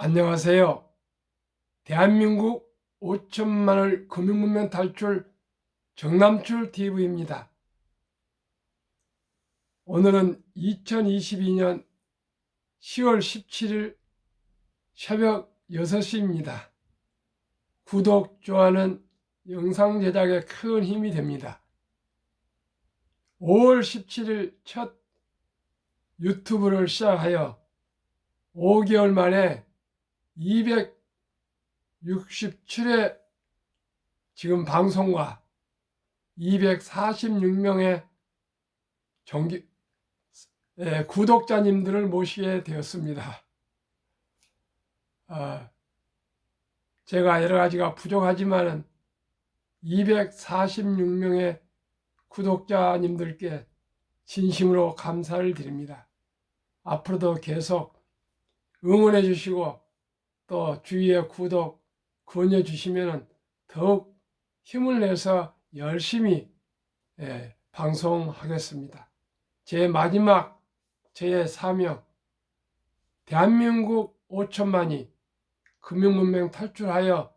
안녕하세요. 대한민국 5천만을 금융문명 탈출 정남출 TV입니다. 오늘은 2022년 10월 17일 새벽 6시입니다. 구독, 좋아요는 영상 제작에 큰 힘이 됩니다. 5월 17일 첫 유튜브를 시작하여 5개월 만에 267회 지금 방송과 246명의 구독자님들을 모시게 되었습니다. 제가 여러 가지가 부족하지만 246명의 구독자님들께 진심으로 감사를 드립니다. 앞으로도 계속 응원해 주시고 또 주위에 구독, 권유 주시면 더욱 힘을 내서 열심히 방송하겠습니다. 제 마지막 제 사명, 대한민국 5천만이 금융문명 탈출하여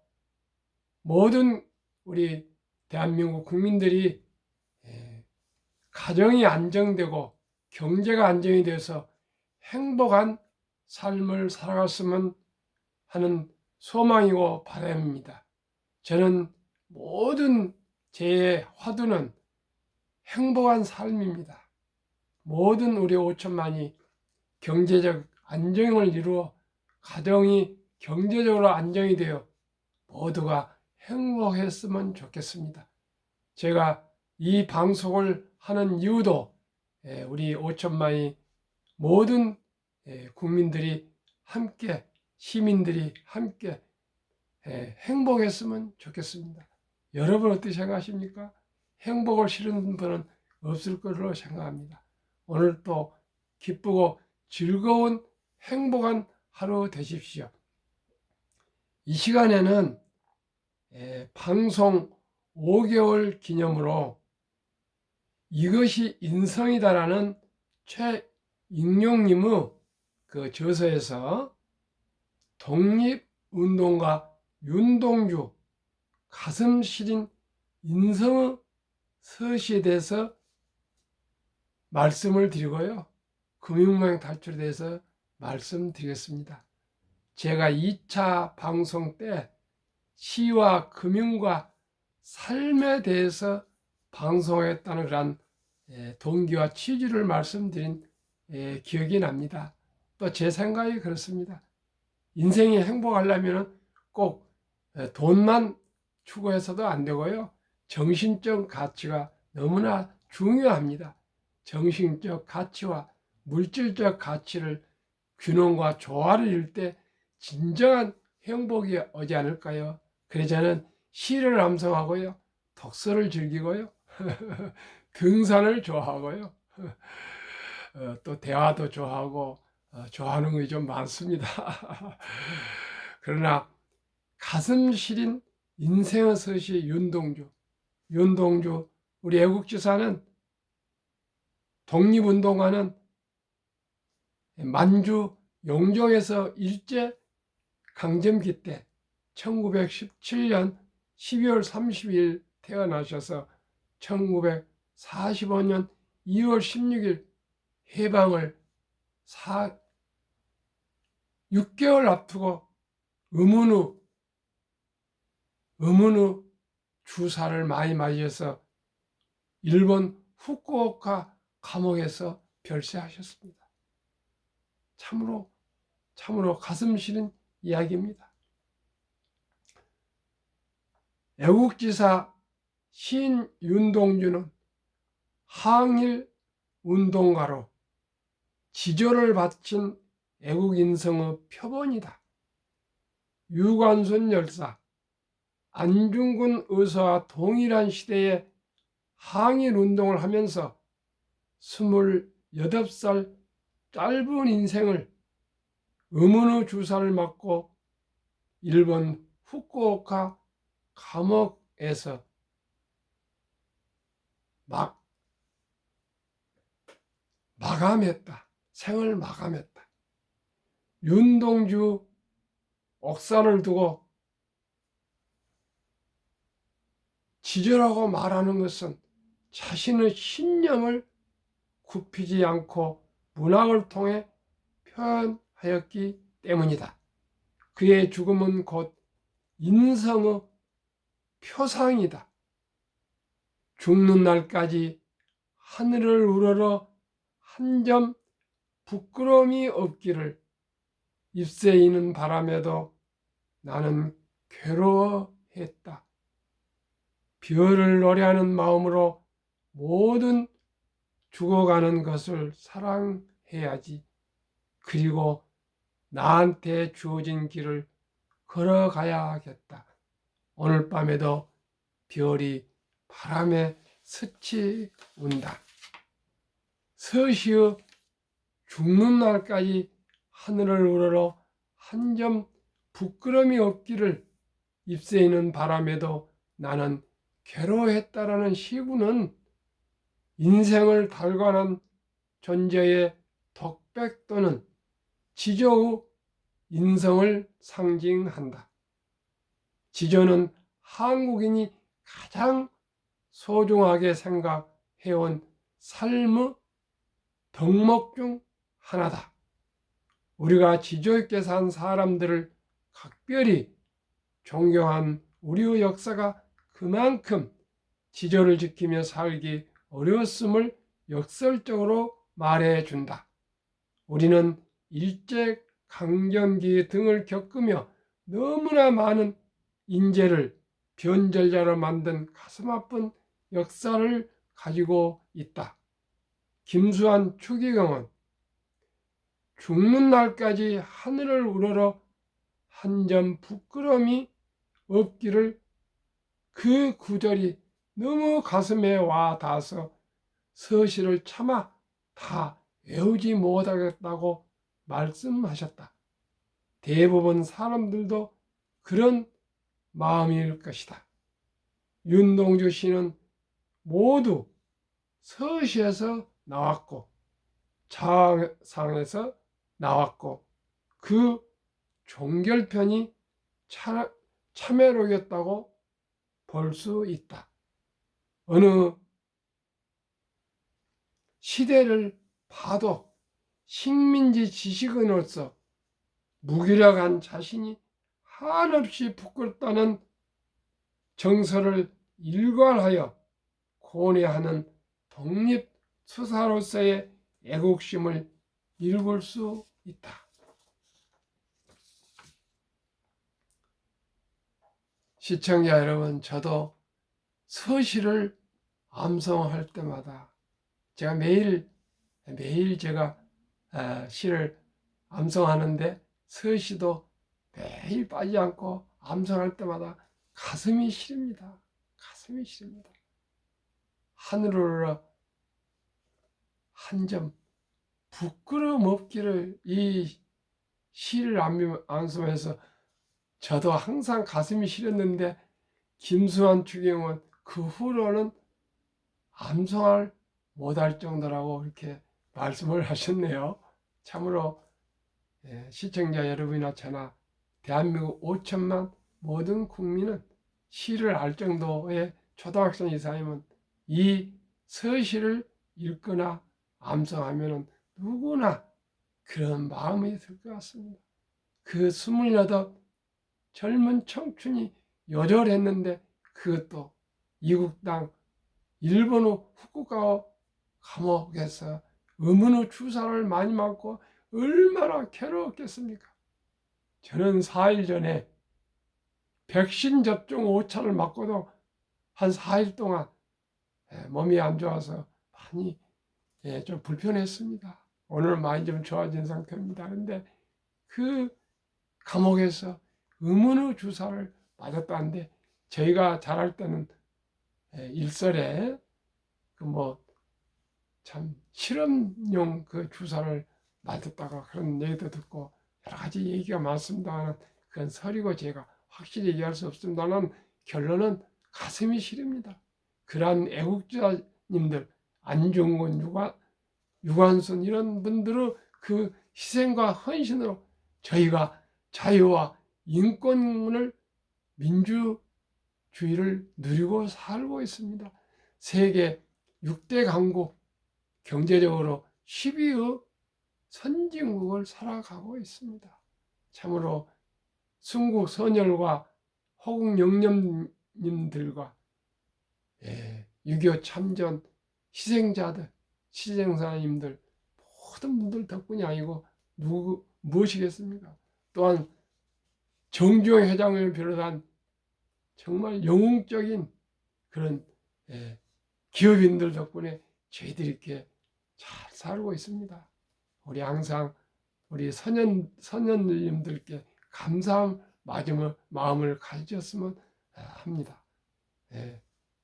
모든 우리 대한민국 국민들이 가정이 안정되고 경제가 안정이 돼서 행복한 삶을 살아갔으면 하는 소망이고 바람입니다. 저는 모든 제 화두는 행복한 삶입니다. 모든 우리 5천만이 경제적 안정을 이루어 가정이 경제적으로 안정이 되어 모두가 행복했으면 좋겠습니다. 제가 이 방송을 하는 이유도 우리 5천만이 모든 국민들이 함께 시민들이 함께 행복했으면 좋겠습니다. 여러분 어떻게 생각하십니까? 행복을 싫은 분은 없을 것으로 생각합니다. 오늘 또 기쁘고 즐거운 행복한 하루 되십시오. 이 시간에는 방송 5개월 기념으로 이것이 인성이다라는 최익룡님의 그 저서에서 독립운동가 윤동주 가슴 시린 인성의 서시에 대해서 말씀을 드리고요. 금융문명 탈출에 대해서 말씀드리겠습니다. 제가 2차 방송 때 시와 금융과 삶에 대해서 방송했다는 그런 동기와 취지를 말씀드린 기억이 납니다. 또 제 생각이 그렇습니다. 인생이 행복하려면 꼭 돈만 추구해서도 안 되고요. 정신적 가치가 너무나 중요합니다. 정신적 가치와 물질적 가치를 균형과 조화를 이룰 때 진정한 행복이 오지 않을까요? 그래서 저는 시를 암송하고요. 독서를 즐기고요. 등산을 좋아하고요. 또 대화도 좋아하고 좋아하는 것이 좀 많습니다. 그러나 가슴 시린 인생의 서시 윤동주 우리 애국지사는 독립운동가는 만주 용종에서 일제 강점기 때 1917년 12월 30일 태어나셔서 1945년 2월 16일 해방을 6개월 앞두고 의문의 주사를 많이 맞으셔서 일본 후쿠오카 감옥에서 별세하셨습니다. 참으로 가슴 시린 이야기입니다. 애국지사 시인 윤동주는 항일 운동가로 지조를 바친 애국인성의 표본이다. 유관순 열사, 안중근 의사와 동일한 시대에 항일 운동을 하면서 28살 짧은 인생을 의문의 주사를 맞고 일본 후쿠오카 감옥에서 마감했다. 생을 마감했다. 윤동주 옥산을 두고 지저라고 말하는 것은 자신의 신념을 굽히지 않고 문학을 통해 표현하였기 때문이다. 그의 죽음은 곧 인성의 표상이다. 죽는 날까지 하늘을 우러러 한 점 부끄러움이 없기를 잎새이는 바람에도 나는 괴로워했다. 별을 노래하는 마음으로 모든 죽어가는 것을 사랑해야지. 그리고 나한테 주어진 길을 걸어가야겠다. 오늘 밤에도 별이 바람에 스치 운다. 서시의 죽는 날까지 하늘을 우러러 한 점 부끄러움이 없기를 잎새이는 바람에도 나는 괴로워했다라는 시구는 인생을 달관한 존재의 독백 또는 지조의 인성을 상징한다. 지조는 한국인이 가장 소중하게 생각해온 삶의 덕목 중 하나다. 우리가 지조 있게 산 사람들을 각별히 존경한 우리의 역사가 그만큼 지조를 지키며 살기 어려웠음을 역설적으로 말해준다. 우리는 일제강점기 등을 겪으며 너무나 많은 인재를 변절자로 만든 가슴 아픈 역사를 가지고 있다. 김수환 추기경은 죽는 날까지 하늘을 우러러 한 점 부끄러움이 없기를 그 구절이 너무 가슴에 와 닿아서 서시를 차마 다 외우지 못하겠다고 말씀하셨다. 대부분 사람들도 그런 마음일 것이다. 윤동주 씨는 모두 서시에서 나왔고 차상에서 나왔고 그 종결편이 참회록이었다고 볼 수 있다. 어느 시대를 봐도 식민지 지식인으로서 무기력한 자신이 한없이 부끄럽다는 정서를 일관하여 고뇌하는 독립투사로서의 애국심을 읽을 수 있다. 시청자 여러분, 저도 서시를 암송할 때마다 제가 매일 제가 시를 암송하는데 서시도 매일 빠지지 않고 암송할 때마다 가슴이 시립니다. 가슴이 시립니다. 하늘을 한 점 부끄러움 없기를 이 시를 암송해서 저도 항상 가슴이 시렸는데 김수환 추기경은 그 후로는 암송을 못할 정도라고 이렇게 말씀을 하셨네요. 참으로 시청자 여러분이나 저나 대한민국 5천만 모든 국민은 시를 알 정도의 초등학생 이상이면 이 서시를 읽거나 암송하면 누구나 그런 마음이 들 것 같습니다. 그 28 젊은 청춘이 요절했는데 그것도 이국당 일본의 후쿠오카 감옥에서 의문의 주사를 많이 맞고 얼마나 괴로웠겠습니까? 저는 4일 전에 백신 접종 5차를 맞고도 한 4일 동안 몸이 안 좋아서 많이 좀 불편했습니다. 오늘 많이 좀 좋아진 상태입니다. 그런데 그 감옥에서 의문의 주사를 맞았다는데 저희가 자랄 때는 일설에 참 실험용 그 주사를 맞았다가 그런 얘기도 듣고 여러 가지 얘기가 많습니다만 그건 설이고 제가 확실히 얘기할 수 없습니다만 결론은 가슴이 시립니다. 그러한 애국자님들 안중근, 유관순 이런 분들의 그 희생과 헌신으로 저희가 자유와 인권을 민주주의를 누리고 살고 있습니다. 세계 6대 강국 경제적으로 10위의 선진국을 살아가고 있습니다. 참으로 순국 선열과 호국 영령님들과 6.25 참전 희생자들, 희생사님들 모든 분들 덕분이 아니고 무엇이겠습니까? 또한 정주영 회장을 비롯한 정말 영웅적인 그런 기업인들 덕분에 저희들이 이렇게 잘 살고 있습니다. 우리 항상 우리 선현님들께 감사한 마음을 가졌으면 합니다.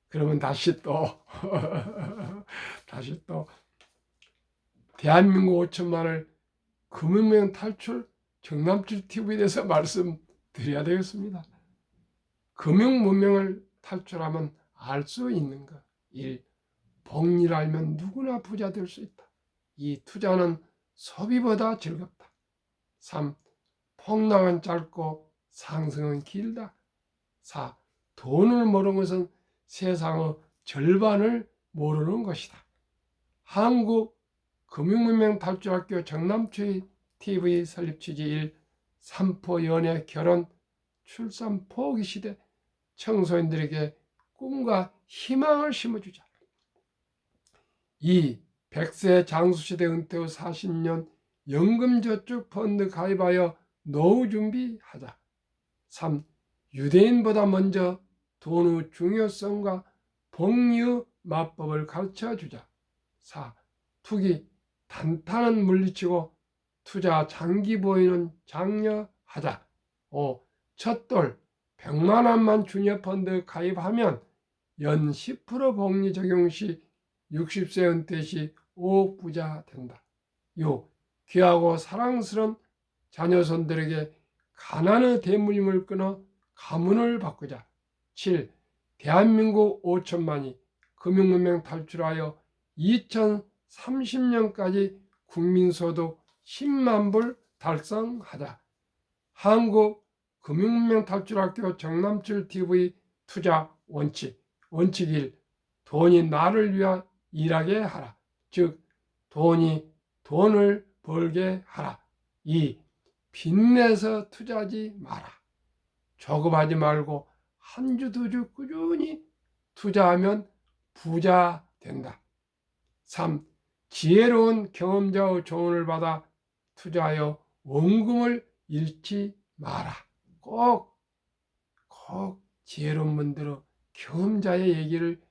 그러면 다시 또 대한민국 5천만을 금융명 탈출 정남출 TV에 대해서 말씀드려야 되겠습니다. 금융문명을 탈출하면 알 수 있는 것. 1. 복리를 알면 누구나 부자 될 수 있다. 2. 투자는 소비보다 즐겁다. 3. 폭락은 짧고 상승은 길다. 4. 돈을 모르는 것은 세상의 절반을 모르는 것이다. 한국 금융문명 탈출학교 정남추 TV 설립 취지 1. 삼포 연애 결혼 출산 포기 시대 청소년들에게 꿈과 희망을 심어주자. 2. 100세 장수시대 은퇴 후 40년 연금저축펀드 가입하여 노후 준비하자. 3. 유대인보다 먼저 돈의 중요성과 복리의 마법을 가르쳐주자. 4. 투기, 단타는 물리치고 투자 장기 보이는 장려하자. 5. 첫돌 100만 원만 주녀펀드 가입하면 연 10% 복리 적용 시 60세 은퇴 시 5억 부자 된다. 6. 귀하고 사랑스러운 자녀손들에게 가난의 대물림을 끊어 가문을 바꾸자. 7. 대한민국 5천만이 금융문명 탈출하여 2030년까지 국민소득 10만 불 달성하자. 한국 금융문명 탈출학교 정남출 TV 투자 원칙 1. 돈이 나를 위하 일하게 하라. 즉 돈이 돈을 벌게 하라. 2. 빚내서 투자하지 마라. 조급하지 말고 한 주 두 주 꾸준히 투자하면 부자 된다. 3. 지혜로운 경험자의 조언을 받아 투자하여 원금을 잃지 마라. 꼭 지혜로운 분들의 경험자의 얘기를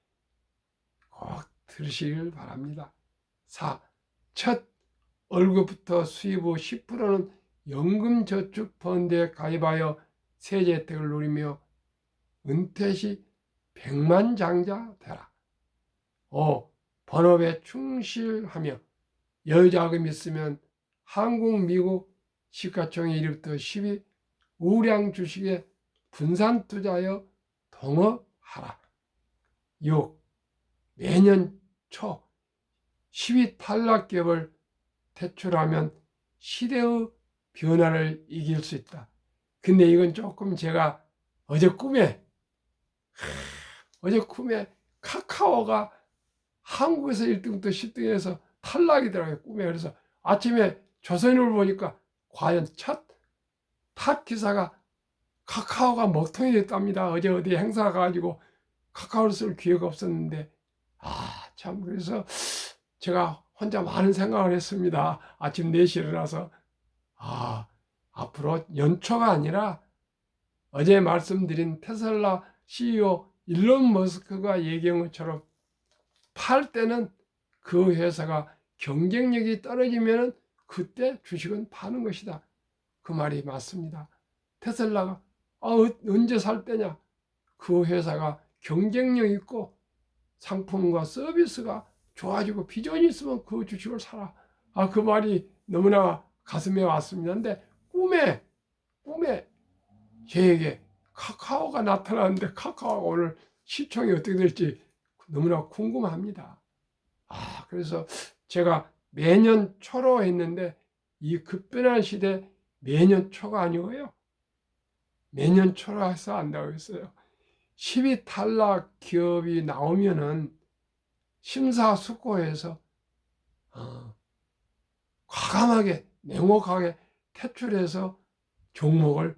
꼭 들으시길 바랍니다. 4. 첫 월급부터 수입 후 10%는 연금저축펀드에 가입하여 세제 혜택을 누리며 은퇴 시 백만장자 되라. 5. 본업에 충실하며 여유자금이 있으면 한국, 미국 시가총액 1위부터 10위 우량 주식에 분산 투자하여 동업하라. 6. 매년 초 10위 탈락기업을 퇴출하면 시대의 변화를 이길 수 있다. 근데 이건 조금 제가 어제 꿈에 카카오가 한국에서 1등부터 10등에서 탈락이더라고요. 꿈에. 그래서 아침에 조선일보를 보니까 과연 첫 탑 기사가 카카오가 먹통이 됐답니다. 어제 어디 행사 가가지고 카카오를 쓸 기회가 없었는데 참 그래서 제가 혼자 많은 생각을 했습니다. 아침 4시에 일어나서 앞으로 연초가 아니라 어제 말씀드린 테슬라 CEO 일론 머스크가 얘기한 것처럼 팔 때는 그 회사가 경쟁력이 떨어지면 그때 주식은 파는 것이다. 그 말이 맞습니다. 테슬라가 언제 살 때냐? 그 회사가 경쟁력 있고 상품과 서비스가 좋아지고 비전이 있으면 그 주식을 사라. 그 말이 너무나 가슴에 왔습니다. 근데 꿈에 저에게 카카오가 나타나는데 카카오가 오늘 시총이 어떻게 될지 너무나 궁금합니다. 그래서 제가 매년 초로 했는데 이 급변한 시대 매년 초가 아니고요. 매년 초과해서 한다고 했어요. 10위 탈락 기업이 나오면은 심사숙고해서 과감하게 냉혹하게 퇴출해서 종목을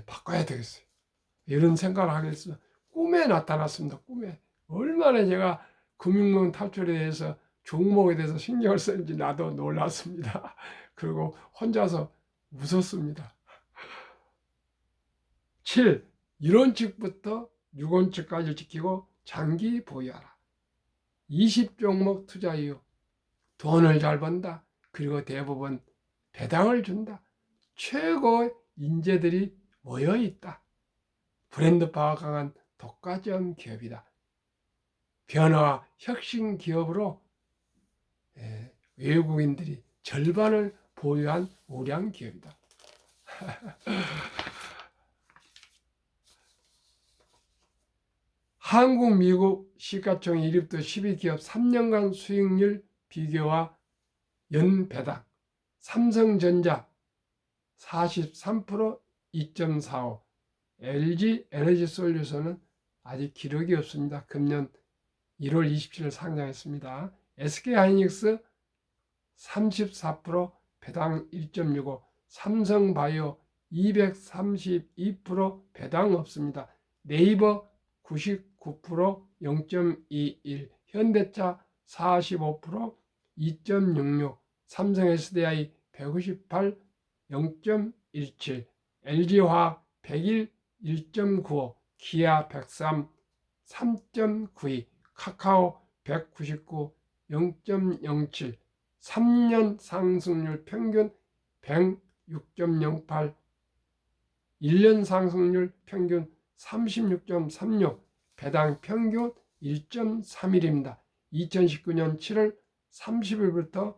바꿔야 되겠어요. 이런 생각을 하겠어요. 꿈에 나타났습니다. 꿈에. 얼마나 제가 금융론 탈출에 대해서 종목에 대해서 신경을 쓰는지 나도 놀랐습니다. 그리고 혼자서 웃었습니다. 7. 1원칙부터 6원칙까지 지키고 장기 보유하라. 20종목 투자 이후 돈을 잘 번다. 그리고 대부분 배당을 준다. 최고의 인재들이 모여 있다. 브랜드파가 강한 독과점 기업이다. 변화와 혁신 기업으로 외국인들이 절반을 보유한 우량 기업이다. 한국, 미국 시가총 1위부터 10위 기업 3년간 수익률 비교와 연배당. 삼성전자 43% 2.45. LG 에너지솔루션은 아직 기록이 없습니다. 금년 1월 27일 상장했습니다. SK하이닉스 34% 배당 1.65. 삼성바이오 232% 배당 없습니다. 네이버 99% 0.21. 현대차 45% 2.66. 삼성 SDI 198 0.17. LG화학 101 1.95. 기아 103 3.92. 카카오 199 0.07. 3년 상승률 평균 106.08. 1년 상승률 평균 36.36. 배당 평균 1.31입니다. 2019년 7월 30일부터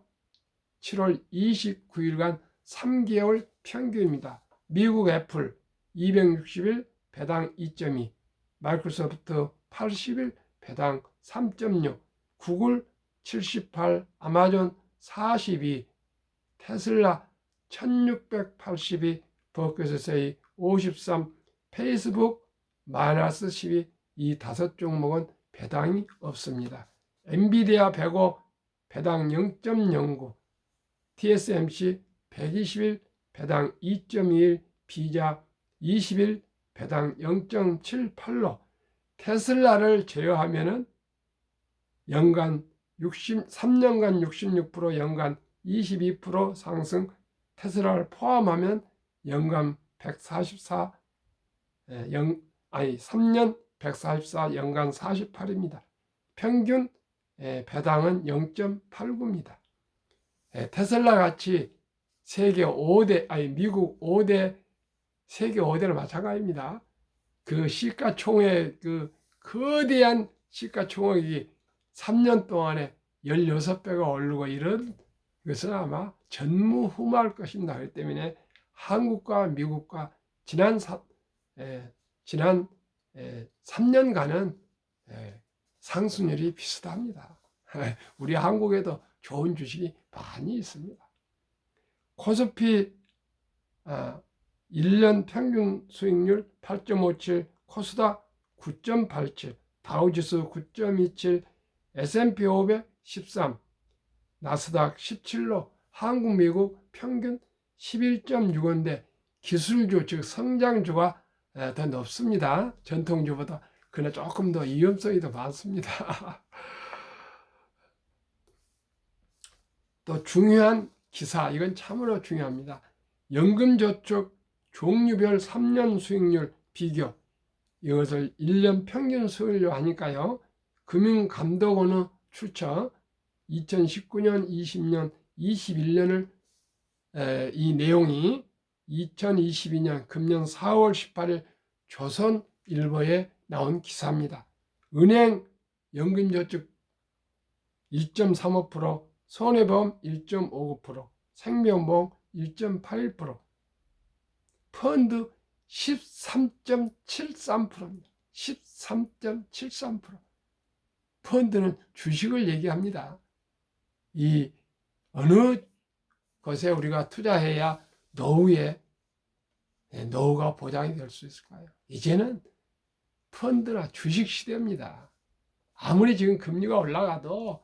7월 29일간 3개월 평균입니다. 미국 애플 260일 배당 2.2. 마이크로소프트 80일 배당 3.6. 구글 78. 아마존 42. 테슬라 1682. 버크셔세이 53. 페이스북 마이너스 12. 이 5종목은 배당이 없습니다. 엔비디아 105 배당 0.09. TSMC 120일 배당 2.21. 비자 20일 배당 0.78로 테슬라를 제외하면은 연간 3년간 66%, 연간 22% 상승, 테슬라를 포함하면 연간 144, 3년 144, 연간 48입니다. 평균 배당은 0.89입니다. 테슬라 같이 세계 5대, 미국 5대, 세계 5대는 마찬가지입니다. 그 시가총액, 그 거대한 시가총액이 3년 동안에 16배가 오르고 이런 것은 아마 전무후무할 것입니다. 그렇기 때문에 한국과 미국과 지난 3년간은 상승률이 비슷합니다. 우리 한국에도 좋은 주식이 많이 있습니다. 코스피 1년 평균 수익률 8.57, 코스닥 9.87, 다우지수 9.27, S&P 500 13, 나스닥 17로 한국, 미국 평균 11.65인데 기술주, 즉 성장주가 더 높습니다. 전통주보다. 그러나 조금 더 위험성이 더 많습니다. 또 중요한 기사, 이건 참으로 중요합니다. 연금저축 종류별 3년 수익률 비교. 이것을 1년 평균 수익률로 하니까요. 금융감독원의 출처 2019년, 20년, 21년을 이 내용이 2022년 금년 4월 18일 조선일보에 나온 기사입니다. 은행 연금저축 1.35%, 손해보험 1.59%, 생명보험 1.81%, 펀드 13.73%입니다. 13.73%. 펀드는 주식을 얘기합니다. 이 어느 것에 우리가 투자해야 노후에 노후가 보장이 될 수 있을까요? 이제는 펀드나 주식 시대입니다. 아무리 지금 금리가 올라가도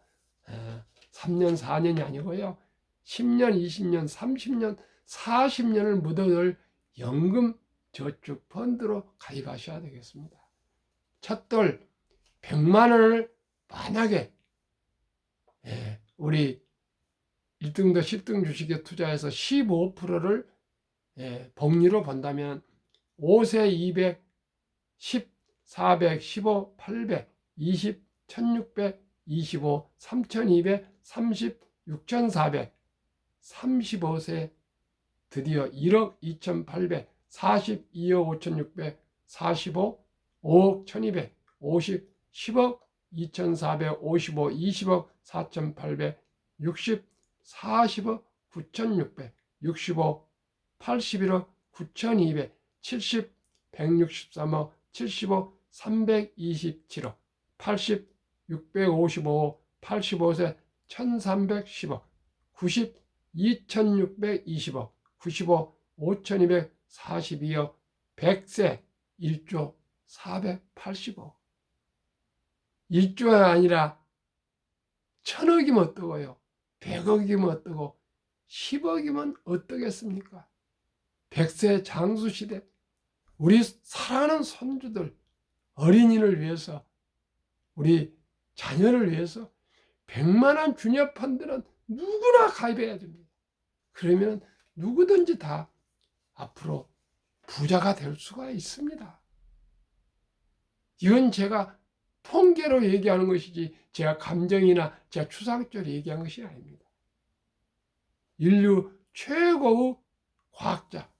3년, 4년이 아니고요. 10년, 20년, 30년, 40년을 묻어둘 연금 저축 펀드로 가입하셔야 되겠습니다. 첫돌 100만 원을 만약에 우리 1등도 10등 주식에 투자해서 15%를 복리로 본다면 5세 200, 10, 400, 15, 800, 20, 1600, 25, 3200, 30, 6400, 35세 드디어 1억 2800, 42억 5600, 45, 5억 1200, 50, 10억 2455, 20억 4800, 60, 40억 9600, 65, 81억 9200, 70, 163억, 75, 327억, 80, 655억, 85세 1310억, 90, 2620억, 95, 5242억, 100세 1조 480억. 1조가 아니라 1000억이면 어떠고요? 100억이면 어떠고 10억이면 어떠겠습니까? 100세 장수시대 우리 사랑하는 손주들 어린이를 위해서 우리 자녀를 위해서 100만 원 주녀 펀드는 누구나 가입해야 됩니다. 그러면 누구든지 다 앞으로 부자가 될 수가 있습니다. 이건 제가 통계로 얘기하는 것이지 제가 감정이나 제가 추상적으로 얘기한 것이 아닙니다. 인류 최고의 과학자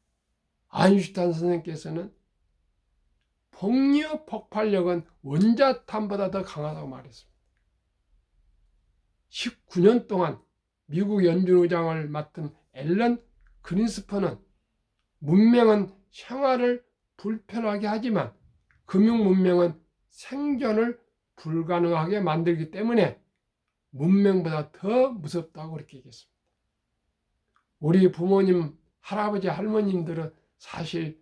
아인슈타인 선생님께서는 복리의 폭발력은 원자탄보다 더 강하다고 말했습니다. 19년 동안 미국 연준의장을 맡은 앨런 그린스펀은 문명은 생활을 불편하게 하지만 금융 문명은 생존을 불가능하게 만들기 때문에 문명보다 더 무섭다고 그렇게 얘기했습니다. 우리 부모님, 할아버지, 할머님들은 사실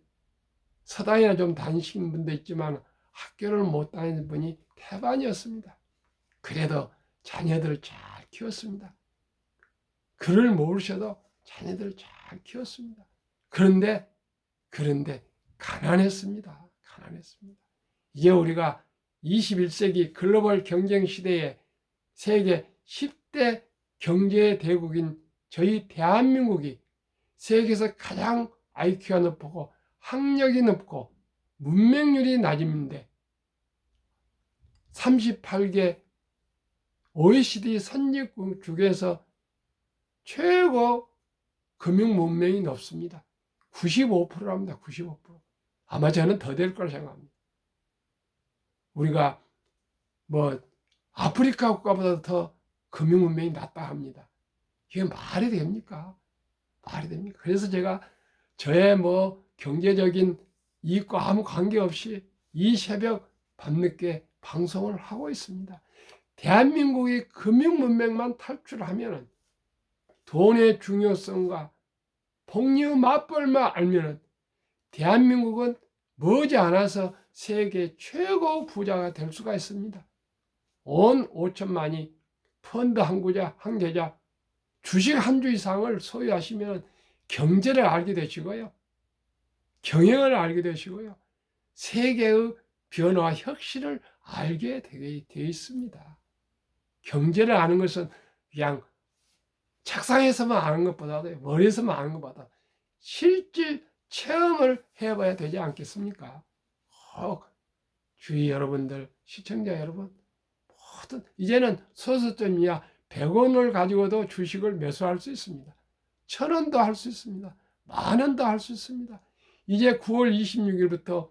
서당이나 좀 다니시는 분도 있지만 학교를 못 다니는 분이 태반이었습니다. 그래도 자녀들을 잘 키웠습니다. 글을 모르셔도 자녀들을 잘 키웠습니다. 그런데 가난했습니다. 이제 우리가 21세기 글로벌 경쟁 시대에 세계 10대 경제 대국인 저희 대한민국이 세계에서 가장 IQ가 높고 학력이 높고 문맹률이 낮은데 38개 OECD 선진국 중에서 최고 금융 문명이 높습니다. 95%랍니다. 95%. 아마 저는 더 될 거라 생각합니다. 우리가 아프리카 국가보다 더 금융 문명이 낮다 합니다. 이게 말이 됩니까? 말이 됩니까? 그래서 제가 저의 경제적인 이익과 아무 관계없이 이 새벽 밤늦게 방송을 하고 있습니다. 대한민국이 금융 문명만 탈출하면 돈의 중요성과 복리의 맛볼만 알면 대한민국은 머지않아서 세계 최고 부자가 될 수가 있습니다. 온 5천만이 펀드 한 계좌, 주식 한 주 이상을 소유하시면 경제를 알게 되시고요. 경영을 알게 되시고요. 세계의 변화와 혁신을 알게 되어 있습니다. 경제를 아는 것은 그냥 책상에서만 아는 것보다도 머리에서만 아는 것보다 실질 체험을 해봐야 되지 않겠습니까? 주위 여러분들, 시청자 여러분, 모든 이제는 소수점 이하 100원을 가지고도 주식을 매수할 수 있습니다. 1000원도 할 수 있습니다. 10,000원도 할 수 있습니다. 이제 9월 26일부터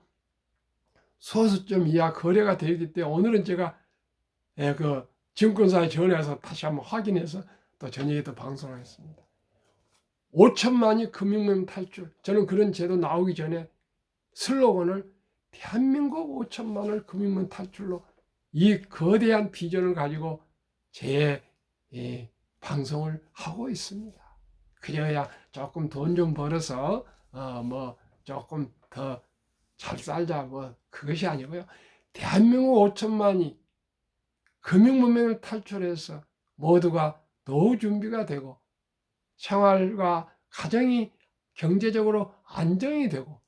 소수점 이하 거래가 되기 때문에 오늘은 제가 증권사에 전화해서 다시 한번 확인해서 또 저녁에 또 방송을 했습니다. 5천만이 금융문 탈출. 저는 그런 제도 나오기 전에 슬로건을 대한민국 5천만을 금융문 탈출로 이 거대한 비전을 가지고 제 방송을 하고 있습니다. 그래야 조금 돈 좀 벌어서 조금 더 잘 살자 뭐 그것이 아니고요. 대한민국 5천만이 금융문명을 탈출해서 모두가 노후 준비가 되고 생활과 가정이 경제적으로 안정이 되고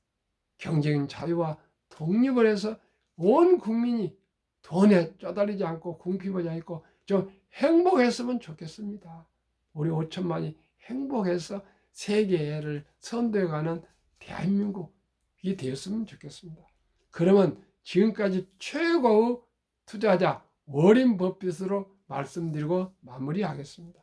경제적인 자유와 독립을 해서 온 국민이 돈에 쪼달리지 않고 궁핍하지 않고 좀 행복했으면 좋겠습니다. 우리 5천만이 행복해서 세계를 선도해가는 대한민국이 되었으면 좋겠습니다. 그러면 지금까지 최고의 투자자 워렌 버핏으로 말씀드리고 마무리하겠습니다.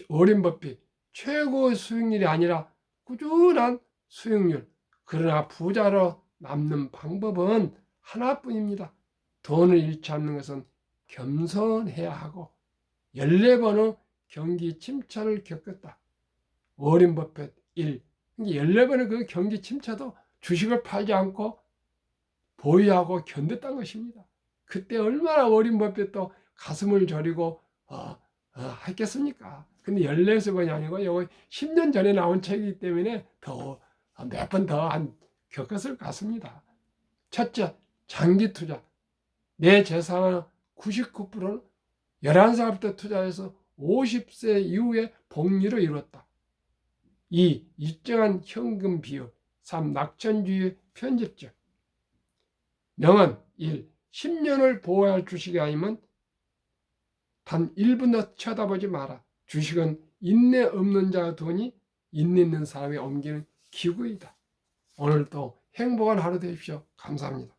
워렌 버핏 최고의 수익률이 아니라 꾸준한 수익률, 그러나 부자로 남는 방법은 하나뿐입니다. 돈을 잃지 않는 것은 겸손해야 하고 14번의 경기 침체를 겪었다. 워렌 버핏 1. 14번의 그 경기 침체도 주식을 팔지 않고 보유하고 견뎠다는 것입니다. 그때 얼마나 워렌 버핏도 가슴을 저리고 했겠습니까? 근데 14번이 아니고 여기 10년 전에 나온 책이기 때문에 더 몇 번 더 겪었을 것 같습니다. 첫째, 장기 투자. 내 재산의 99%는 11살부터 투자해서 50세 이후에 복리를 이뤘다. 2. 일정한 현금 비율. 3. 낙천주의 편집적. 명언 1. 10년을 보호할 주식이 아니면 단 1분도 쳐다보지 마라. 주식은 인내 없는 자의 돈이 인내 있는 사람이 옮기는 기구이다. 오늘도 행복한 하루 되십시오. 감사합니다.